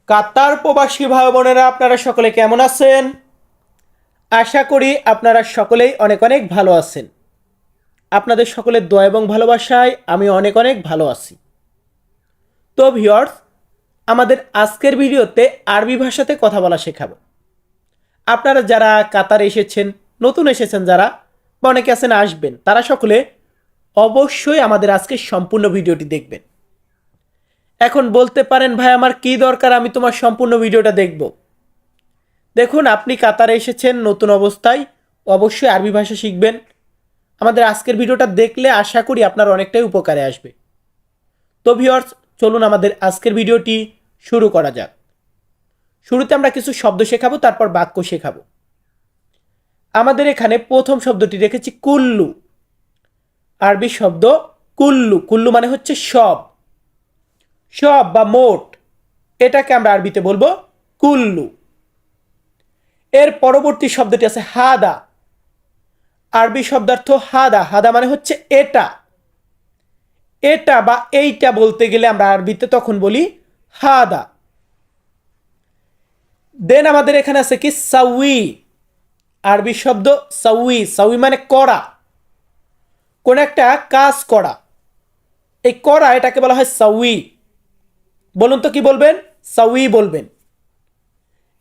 কাতার প্রবাসী ভাই বোনেরা আপনারা সকলে কেমন আছেন? আশা করি আপনারা সকলেই অনেক অনেক ভালো আছেন। আপনাদের সকলের দোয়া এবং ভালোবাসায় আমি অনেক অনেক ভালো আছি। তো ভিউয়ার্স, আমাদের আজকের ভিডিওতে আরবি ভাষাতে কথা বলা শেখাবো। আপনারা যারা কাতারে এসেছেন, নতুন এসেছেন যারা বা অনেকে আছেন আসবেন, তারা সকলে অবশ্যই আমাদের আজকের সম্পূর্ণ ভিডিওটি দেখবেন। এখন বলতে পারেন, ভাই আমার কি দরকার, আমি তোমার সম্পূর্ণ ভিডিওটা দেখব। দেখুন, আপনি কাতারে এসেছেন নতুন অবস্থায়, অবশ্যই আরবি ভাষা শিখবেন। আমাদের আজকের ভিডিওটা দেখলে আশা করি আপনার অনেকটাই উপকারে আসবে। তো ভিউয়ার্স, চলুন আমাদের আজকের ভিডিওটি শুরু করা যাক। শুরুতে আমরা কিছু শব্দ শেখাবো, তারপর বাক্য শেখাবো। আমাদের এখানে প্রথম শব্দটি রেখেছি কুল্লু। আরবি শব্দ কুল্লু। কুল্লু মানে হচ্ছে সব, সব বা মোট। এটাকে আমরা আরবিতে বলবো কুল্লু। এর পরবর্তী শব্দটি আছে হাদা। আরবি শব্দার্থ হাদা। হাদা মানে হচ্ছে এটা। এটা বা এইটা বলতে গেলে আমরা আরবিতে তখন বলি হাদা। দেন আমাদের এখানে আছে কি সাউই। আরবি শব্দ সাউই। সাউই মানে করা, কোন একটা কাজ করা। এই করা, এটাকে বলা হয় সাউই। বলুন তো কি বলবেন? সাউই বলবেন।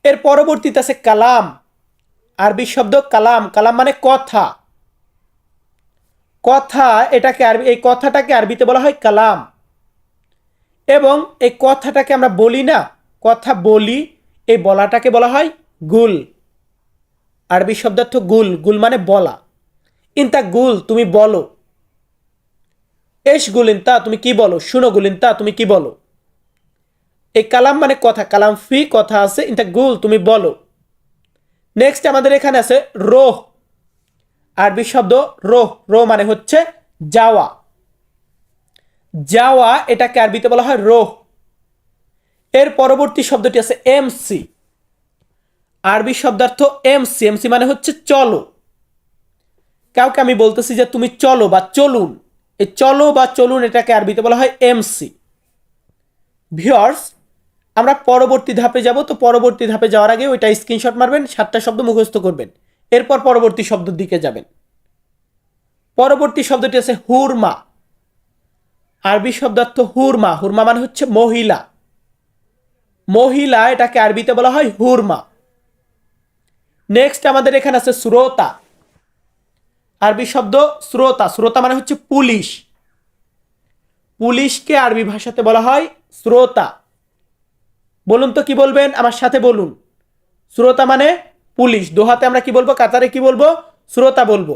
এর পরবর্তীতে আছে কালাম। আরবি শব্দ কালাম। কালাম মানে কথা। কথা, এটাকে আরবি, এই কথাটাকে আরবিতে বলা হয় কালাম। এবং এই কথাটাকে আমরা বলি না, কথা বলি, এই বলাটাকে বলা হয় গুল। আরবি শব্দার্থ গুল। গুল মানে বলা। ইনতা গুল, তুমি বলো। এস গুল ইনতা, তুমি কি বলো। শুনো গুল ইনতা, তুমি কি বলো। এই কালাম মানে কথা। কালাম ফি, কথা আছে। ইনতা গুল, তুমি বলো। নেক্সট আমাদের এখানে আছে রোহ। আরবি শব্দ রোহ। রোহ মানে হচ্ছে যাওয়া। যাওয়া, এটাকে আরবিতে বলা হয় রোহ। এর পরবর্তী শব্দটি আছে এমসি। আরবি শব্দার্থ এমসি। এমসি মানে হচ্ছে চলো। কাউকে আমি বলতেছি যে তুমি চলো বা চলুন, এই চলো বা চলুন এটাকে আরবিতে বলা হয় এমসি। ভিউয়ার্স, আমরা পরবর্তী ধাপে যাব। তো পরবর্তী ধাপে যাওয়ার আগে ওইটা স্ক্রিনশট মারবেন, 7টা শব্দ মুখস্থ করবেন। এরপর পরবর্তী শব্দের দিকে যাবেন। পরবর্তী শব্দটি আছে হুরমা। আরবি শব্দার্থ হুরমা। হুরমা মানে হচ্ছে মহিলা। মহিলা, এটাকে আরবিতে বলা হয় হুরমা। নেক্সট আমাদের এখানে আছে শ্রোতা। আরবি শব্দ শ্রোতা। শ্রোতা মানে হচ্ছে পুলিশ। পুলিশকে আরবি ভাষাতে বলা হয় শ্রোতা। বলুন তো কি বলবেন, আমার সাথে বলুন। শ্রোতা মানে পুলিশ। দোহাতে আমরা কি বলবো, কাতারে কি বলবো? শ্রোতা বলবো।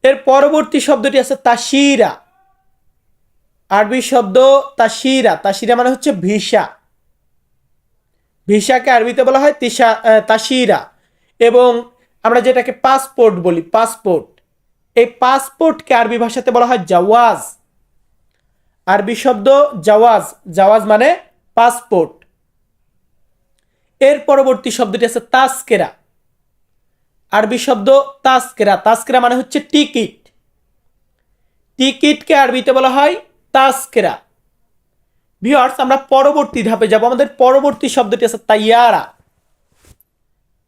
এর পরবর্তী শব্দটি আছে তাশিরা। আরবি শব্দ তাশিরা। তাশিরা মানে হচ্ছে ভিসা। ভিসাকে আরবিতে বলা হয় তাশিরা। এবং আমরা যেটাকে পাসপোর্ট বলি, পাসপোর্ট, এই পাসপোর্টকে আরবি ভাষাতে বলা হয় জাওয়াজ। আরবি শব্দ জাওয়াজ। জাওয়াজ মানে পাসপোর্ট। এর পরবর্তী শব্দটি আছে তাস্কেরা। আরবি শব্দ তাস্কেরা। তাস্কেরা মানে হচ্ছে টিকিট। টিকিটকে আরবিতে বলা হয় তাস্কেরা। ভিউয়ার্স, আমরা পরবর্তী ধাপে যাব। আমাদের পরবর্তী শব্দটি আছে তাইয়ারা।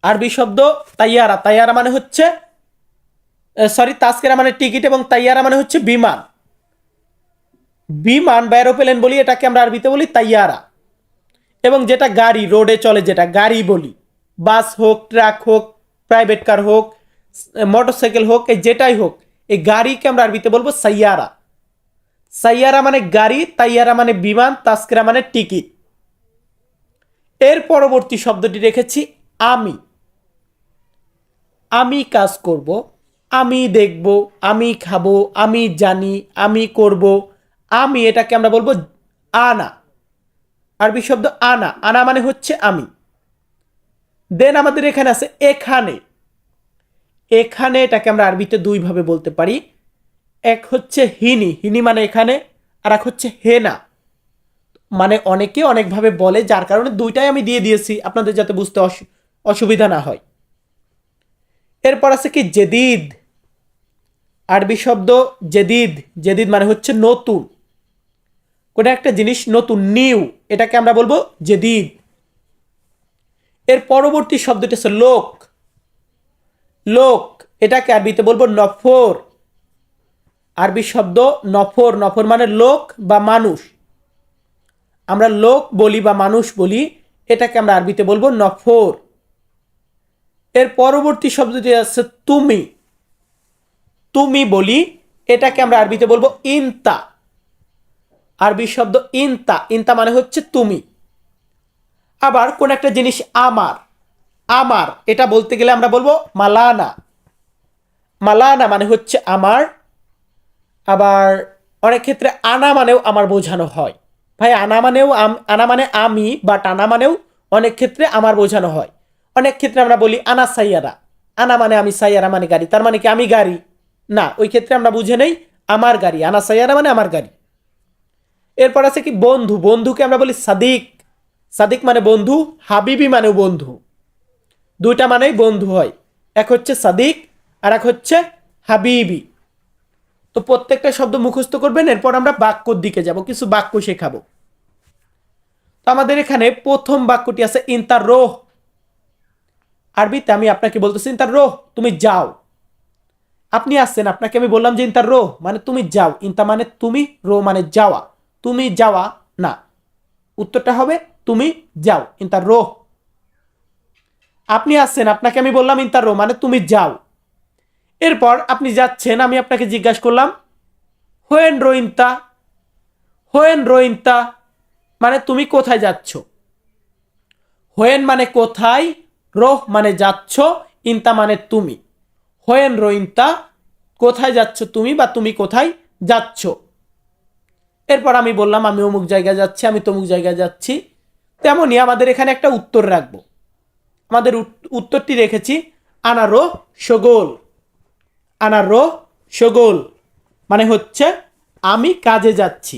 আরবি শব্দ তাইয়ারা। তাইয়ারা মানে হচ্ছে তাস্কেরা মানে টিকিট এবং তাইয়ারা মানে হচ্ছে বিমান। বিমান বা এরোপ্লেন বলি, এটাকে আমরা আরবিতে বলি তাইয়ারা। এবং যেটা গাড়ি, রোডে চলে যেটা গাড়ি বলি, বাস হোক, ট্রাক হোক, প্রাইভেট কার হোক, মোটরসাইকেল হোক, এই যেটাই হোক, এই গাড়িকে আমরা আরবিতে বলবো সাইয়ারা। সাইয়ারা মানে গাড়ি, তাইয়ারা মানে বিমান, তাস্কেরা মানে টিকিট। এর পরবর্তী শব্দটি রেখেছি আমি। আমি কাজ করব, আমি দেখব, আমি খাবো, আমি জানি, আমি করব, আমি, এটাকে আমরা বলবো আনা। আরবি শব্দ আনা। আনা মানে হচ্ছে আমি। দেন আমাদের এখানে আছে এখানে। এখানে, এটাকে আমরা আরবিতে দুইভাবে বলতে পারি। এক হচ্ছে হিনি। হিনি মানে এখানে। আর এক হচ্ছে হেনা। মানে অনেকে অনেকভাবে বলে, যার কারণে দুইটাই আমি দিয়ে দিয়েছি আপনাদের যাতে বুঝতে অসুবিধা না হয়। এরপর আছে কি জেদিদ। আরবি শব্দ জেদিদ। জেদিদ মানে হচ্ছে নতুন। কোনো একটা জিনিস নতুন, নিউ, এটাকে আমরা বলবো জেদিদ। এর পরবর্তী শব্দটি হচ্ছে লোক। লোক, এটাকে আরবিতে বলবো নফর। আরবি শব্দ নফর। নফর মানে লোক বা মানুষ। আমরা লোক বলি বা মানুষ বলি, এটাকে আমরা আরবিতে বলবো নফর। এর পরবর্তী শব্দটি আছে তুমি। তুমি বলি, এটাকে আমরা আরবিতে বলবো ইনতা। আরবি শব্দ ইনতা। ইনতা মানে হচ্ছে তুমি। আবার কোন একটা জিনিস আমার, আমার, এটা বলতে গেলে আমরা বলবো মালানা। মালানা মানে হচ্ছে আমার। আবার অনেক ক্ষেত্রে আনা মানেও আমার বোঝানো হয়। ভাই আনা মানেও আনা মানে আমি, বাট আনা মানেও অনেক ক্ষেত্রে আমার বোঝানো হয়। অনেক ক্ষেত্রে আমরা বলি আনা সাইয়ারা। আনা মানে আমি, সাইয়ারা মানে গাড়ি। তার মানে কি আমি গাড়ি? না, ওই ক্ষেত্রে আমরা বুঝে নেই আমার গাড়ি। আনা সাইয়ারা মানে আমার গাড়ি। এরপর আছে কি বন্ধু। বন্ধুকে আমরা বলি সাদিক। সাদিক মানে বন্ধু, হাবিবি মানেও বন্ধু। দুইটা মানেই বন্ধু হয়। এক হচ্ছে সাদিক আর এক হচ্ছে হাবিবি। তো প্রত্যেকটা শব্দ মুখস্থ করবেন। এরপর আমরা বাক্যর দিকে যাব, কিছু বাক্য শেখাবো। তো আমাদের এখানে প্রথম বাক্যটি আছে ইন্তার রোহ। আরবিতে আমি আপনাকে বলতেছি ইন্তার রোহ, তুমি যাও। আপনি আসছেন, আপনাকে আমি বললাম যে ইন্তার রোহ মানে তুমি যাও। ইন্তা মানে তুমি, রো মানে যাওয়া। তুমি যাওয়া না, উত্তরটা হবে তুমি যাও, ইন্তার রোহ। আপনি আসছেন, আপনাকে আমি বললাম ইন্তার রোহ মানে তুমি যাও। এরপর আপনি যাচ্ছেন, আমি আপনাকে জিজ্ঞাসা করলাম হোয়েন রোইন্তা। হোয়েন রোইন্তা মানে তুমি কোথায় যাচ্ছ। হোয়েন মানে কোথায়, রোহ মানে যাচ্ছ, ইন্তা মানে তুমি। হোয়েন রোইন্তা কোথায় যাচ্ছ তুমি, বা তুমি কোথায় যাচ্ছ। এরপর আমি বললাম আমি অমুক জায়গায় যাচ্ছি, আমি তমুক জায়গায় যাচ্ছি। তেমনই আমাদের এখানে একটা উত্তর রাখবো। আমাদের উত্তরটি রেখেছি আনারো সগোল। আনারো সগোল মানে হচ্ছে আমি কাজে যাচ্ছি।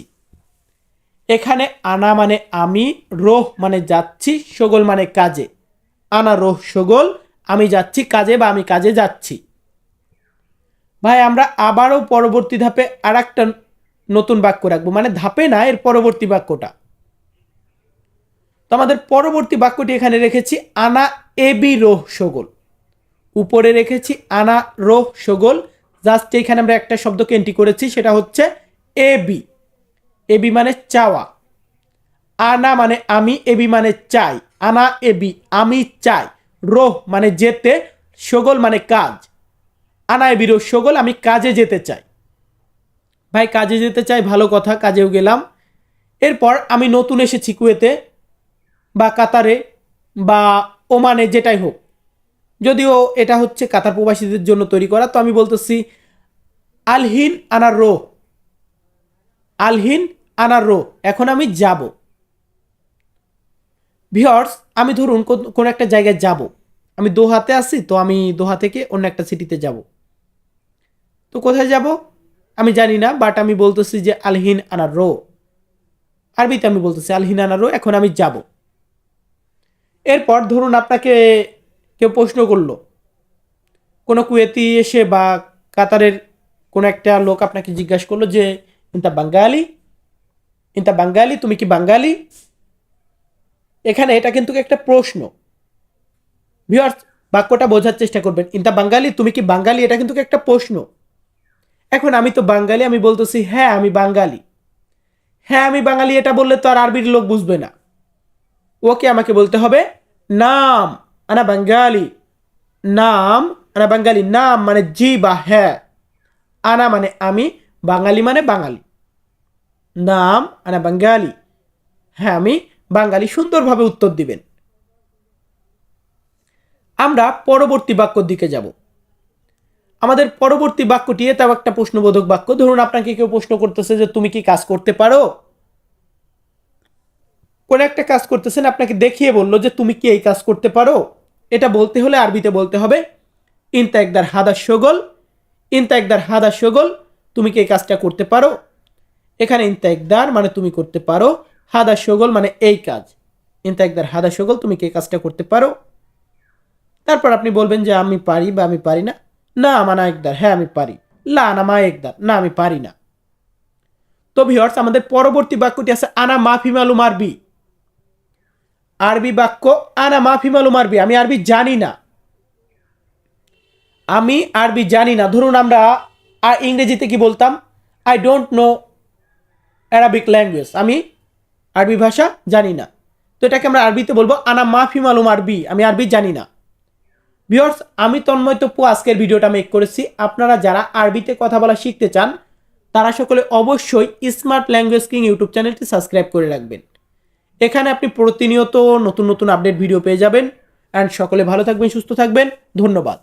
এখানে আনা মানে আমি, রোহ মানে যাচ্ছি, সগোল মানে কাজে। আনা রোহ সগোল, আমি যাচ্ছি কাজে বা আমি কাজে যাচ্ছি। ভাই আমরা আবারও পরবর্তী ধাপে আর একটা নতুন বাক্য রাখবো, মানে ধাপে না, এর পরবর্তী বাক্যটা। তো আমাদের পরবর্তী বাক্যটি এখানে রেখেছি আনা এবি রোহ সগোল। উপরে রেখেছি আনা রোহ সগোল। জাস্ট এখানে আমরা একটা শব্দকে এন্ট্রি করেছি, সেটা হচ্ছে এবি। এবি মানে চাওয়া। আনা মানে আমি, এবি মানে চাই। আনা এবি আমি চাই। রোহ মানে যেতে, সগোল মানে কাজ। আনা এবি রোহ সগোল আমি কাজে যেতে চাই। ভাই কাজে যেতে চাই, ভালো কথা, কাজেও গেলাম। এরপর আমি নতুন এসেছি কুয়েতে বা কাতারে বা ওমানে, যেটাই হোক, যদিও এটা হচ্ছে কাতার প্রবাসীদের জন্য তৈরি করা। তো আমি বলতেছি আলহিন আনার রো। আলহিন আনার রো, এখন আমি যাব। ভিউয়ার্স, আমি ধরুন কোন একটা জায়গায় যাব। আমি দোহাতে আছি, তো আমি দোহা থেকে অন্য একটা সিটিতে যাব। তো কোথায় যাব আমি জানি না, বাট আমি বলতেছি যে আলহিন আনার রো। আরবিতে আমি বলতেছি আলহিন আনার রো, এখন আমি যাব। এরপর ধরুন আপনাকে কেউ প্রশ্ন করলো, কোনো কুয়েতি এসে বা কাতারের কোনো একটা লোক আপনাকে জিজ্ঞাসা করলো যে ইন্তা বাঙ্গালি, ইন্তা বাঙ্গালি, তুমি কি বাঙ্গালি। এখানে এটা কিন্তু একটা প্রশ্ন। ভিউয়ার্স, বাক্যটা বোঝার চেষ্টা করবেন। ইন্তা বাঙ্গালি, তুমি কি বাঙ্গালি, এটা কিন্তু একটা প্রশ্ন। এখন আমি তো বাঙ্গালি, আমি বলতেছি হ্যাঁ আমি বাঙ্গালি। হ্যাঁ আমি বাঙালি এটা বললে তো আর আরবির লোক বুঝবে না। ওকে আমাকে বলতে হবে নাম আনা বাঙ্গালি। নাম আনা বাঙ্গালি। নাম মানে জি বা হ্যাঁ। আনা মানে আমি, বাঙালি মানে বাঙালি। নাম আনা বাঙ্গালি, হ্যাঁ আমি বাঙালি। সুন্দরভাবে উত্তর দিবেন। আমরা পরবর্তী বাক্যর দিকে যাব। আমাদের পরবর্তী বাক্যটি এটাও একটা প্রশ্নবোধক বাক্য। ধরুন আপনাকে কেউ প্রশ্ন করতেছে যে তুমি কি কাজ করতে পারো। কোন একটা কাজ করতেছেন, আপনাকে দেখিয়ে বললো যে তুমি কি এই কাজ করতে পারো। এটা বলতে হলে আরবিতে বলতে হবে ইনতা একদার হাদা সগল। ইনতা একদার হাদা সগল, তুমি কি এই কাজটা করতে পারো। এখানে ইনতা একদার মানে তুমি করতে পারো, হাদা সগল মানে এই কাজ। ইনতা একদার হাদা সগল, তুমি কি এই কাজটা করতে পারো। তারপর আপনি বলবেন যে আমি পারি বা আমি পারি না। না মানা একদার, হ্যাঁ আমি পারি। লা না মা একদার, না আমি পারি না। তো ভিউয়ার্স, আমাদের পরবর্তী বাক্যটি আছে আনা মাফি মালুম আরবি। আরবি বাক্য আনা মাফি মালুম আরবি, আমি আরবি জানি না। আমি আরবি জানি না। ধরুন আমরা ইংরেজিতে কি বলতাম, I don't know Arabic language, আমি আরবি ভাষা জানি না। তো এটাকে আমরা আরবিতে বলবো আনা মাফি মালুম আরবি, আমি আরবি জানি না। ভিউয়ার্স, আমি তন্ময় তপু আজকের ভিডিওটা মেক করেছি। আপনারা যারা আরবিতে কথা বলা শিখতে চান তারা সকলে অবশ্যই স্মার্ট ল্যাঙ্গুয়েজ কিং ইউটিউব চ্যানেলটি সাবস্ক্রাইব করে রাখবেন। এখানে আপনি প্রতিনিয়ত নতুন নতুন আপডেট ভিডিও পেয়ে যাবেন। অ্যান্ড সকলে ভালো থাকবেন, সুস্থ থাকবেন। ধন্যবাদ।